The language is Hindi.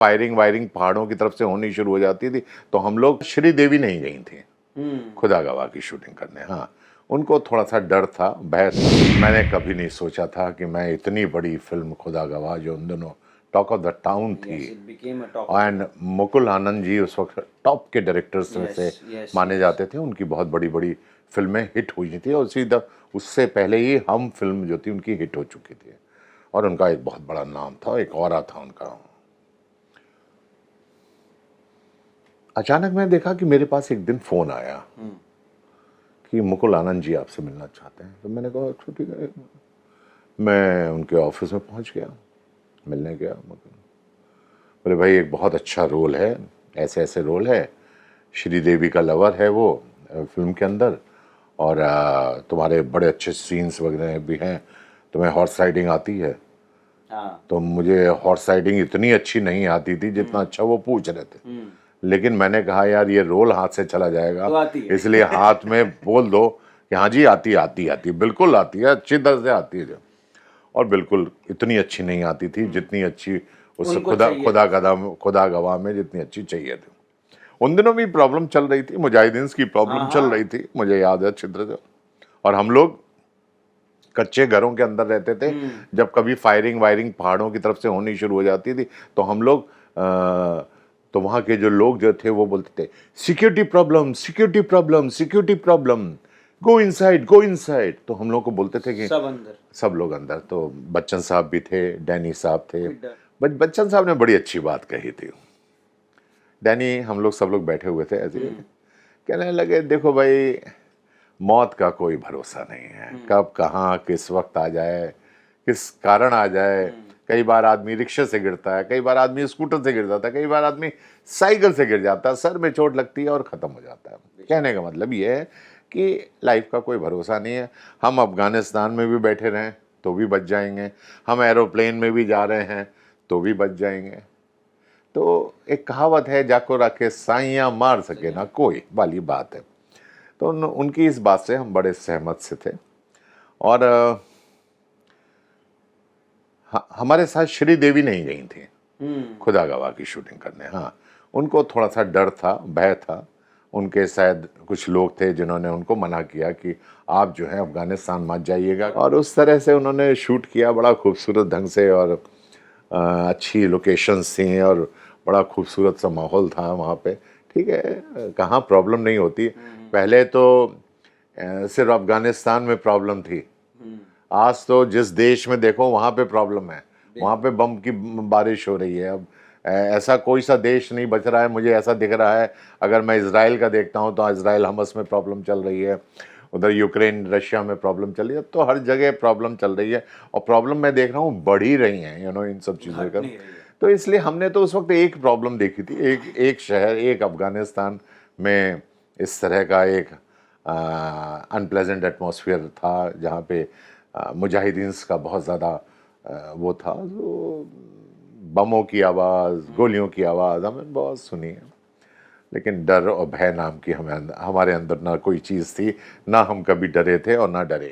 फायरिंग वायरिंग पहाड़ों की तरफ से होनी शुरू हो जाती थी, तो हम लोग श्रीदेवी नहीं गई थी खुदा गवाह की शूटिंग करने। हाँ, उनको थोड़ा सा डर था, भय था। मैंने कभी नहीं सोचा था कि मैं इतनी बड़ी फिल्म खुदा गवाह, जो उन दिनों टॉक ऑफ द टाउन थी, एंड मुकुल आनंद जी उस वक्त टॉप के डायरेक्टर्स में से माने जाते थे, उनकी बहुत बड़ी बड़ी फिल्में हिट हुई थी, और सीधा उससे पहले ही हम फिल्म जो थी उनकी हिट हो चुकी थी, और उनका एक बहुत बड़ा नाम था, एक ऑरा था उनका। अचानक मैंने देखा कि मेरे पास एक दिन फोन आया कि मुकुल आनंद जी आपसे मिलना चाहते हैं। तो मैंने कहा अच्छा ठीक है। मैं उनके ऑफिस में पहुंच गया, मिलने गया। बोले भाई एक बहुत अच्छा रोल है, ऐसे ऐसे रोल है, श्रीदेवी का लवर है वो फिल्म के अंदर, और तुम्हारे बड़े अच्छे सीन्स वगैरह भी हैं, तुम्हें हॉर्स राइडिंग आती है। तो मुझे हॉर्स राइडिंग इतनी अच्छी नहीं आती थी जितना अच्छा वो पूछ रहे थे, लेकिन मैंने कहा यार ये रोल हाथ से चला जाएगा, तो इसलिए हाथ में बोल दो कि हाँ जी आती आती आती, बिल्कुल आती है, अच्छी तरह से आती है। और बिल्कुल इतनी अच्छी नहीं आती थी जितनी अच्छी उस खुदा गवाह में जितनी अच्छी चाहिए थी। उन दिनों भी प्रॉब्लम चल रही थी, मुजाहिदीन की प्रॉब्लम चल रही थी, मुझे याद है अच्छी तरह से। और हम लोग कच्चे घरों के अंदर रहते थे, जब कभी फायरिंग वायरिंग पहाड़ों की तरफ से होनी शुरू हो जाती थी, तो हम लोग तो वहाँ के जो लोग जो थे वो बोलते थे security problem, security problem, security problem, go inside, go inside. तो हम लोग को बोलते थे कि सब अंदर, सब लोग अंदर। तो बच्चन साहब भी थे, डैनी साहब थे। बच्चन साहब ने बड़ी अच्छी बात कही थी। डैनी, हम लोग सब लोग बैठे हुए थे ऐसे, कहने लगे देखो भाई मौत का कोई भरोसा नहीं है, कब कहाँ किस वक्त आ जाए, किस कारण आ जाए। कई बार आदमी रिक्शे से गिरता है, कई बार आदमी स्कूटर से गिर जाता है, कई बार आदमी साइकिल से गिर जाता है, सर में चोट लगती है और ख़त्म हो जाता है। कहने का मतलब ये है कि लाइफ का कोई भरोसा नहीं है। हम अफगानिस्तान में भी बैठे रहें तो भी बच जाएंगे, हम एरोप्लेन में भी जा रहे हैं तो भी बच जाएंगे। तो एक कहावत है, जाको रखे साइयाँ मार सके ना कोई, वाली बात है। तो उनकी इस बात से हम बड़े सहमत से थे। और हमारे साथ श्रीदेवी नहीं गई थी खुदा गवाह की शूटिंग करने। हाँ, उनको थोड़ा सा डर था, भय था। उनके शायद कुछ लोग थे जिन्होंने उनको मना किया कि आप जो है अफगानिस्तान मत जाइएगा, और उस तरह से उन्होंने शूट किया बड़ा खूबसूरत ढंग से, और अच्छी लोकेशंस थी और बड़ा खूबसूरत सा माहौल था वहाँ पे। ठीक है, कहाँ प्रॉब्लम नहीं होती। पहले तो सिर्फ अफगानिस्तान में प्रॉब्लम थी, आज तो जिस देश में देखो वहाँ पे प्रॉब्लम है, वहाँ पे बम की बारिश हो रही है। अब ऐसा कोई सा देश नहीं बच रहा है, मुझे ऐसा दिख रहा है। अगर मैं इजराइल का देखता हूँ तो इजराइल हमस में प्रॉब्लम चल रही है, उधर यूक्रेन रशिया में प्रॉब्लम चल रही है, तो हर जगह प्रॉब्लम चल रही है, और प्रॉब्लम मैं देख रहा हूँ बढ़ ही रही हैं, इन सब चीज़ों का। तो इसलिए हमने तो उस वक्त एक प्रॉब्लम देखी थी, एक शहर, एक अफगानिस्तान में इस तरह का एक अनप्लेजेंट एटमॉस्फेयर था, जहाँ पे मुजाहिदीन का बहुत ज़्यादा वो था, तो बमों की आवाज़, गोलियों की आवाज़ हमें बहुत सुनी है। लेकिन डर और भय नाम की हमारे अंदर ना कोई चीज़ थी, ना हम कभी डरे थे और ना डरे।